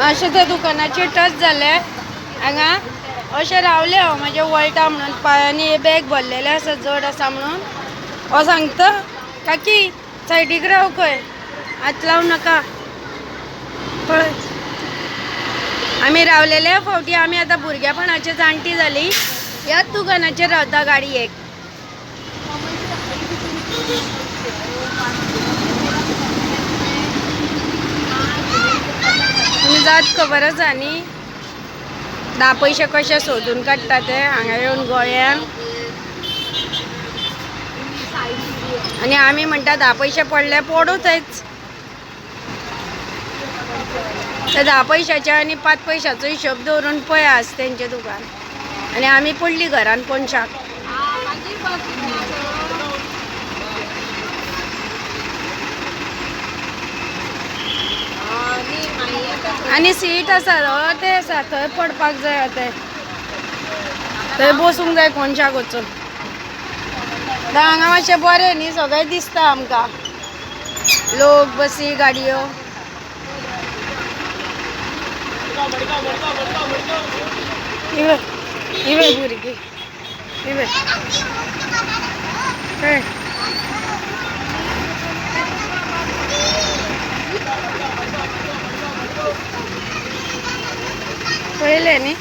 अशें त्या दुकानाचे टच जाले हांगा अशें रावले हांव म्हाजे वळटा म्हणून पांयांनी बॅग भरलेले आसा जड आसा म्हणून हो सांगता काकी सायडीक राव खंय हात लावू नाका पळय आमी रावलेले फावटी आमी आतां भुरगेपणाचे जाणटी जाली ह्याच दुकानाचेर रावता गाडयेक तुमी जात खबर आसा न्ही 10 पैसे कशे सोदून काडटा ते हांगा येवन गोंयान आनी आमी म्हणटा 10 पैसे पडले पडूच ते 10 पैशाचे आनी 5 पैशाचो हिशोब दवरून पळयात तेंचे दुकान आनी आमी पडली घरान कोणशाक आनी सीट आसा ते आसा थंय पडपाक जाय ते थंय बसूंक जाय कोणशाक वचून हांगा मातशें बरें न्ही सगळें दिसता आमकां लोक बसी गाडयो इवे भुरगीं इवे पळयलें न्ही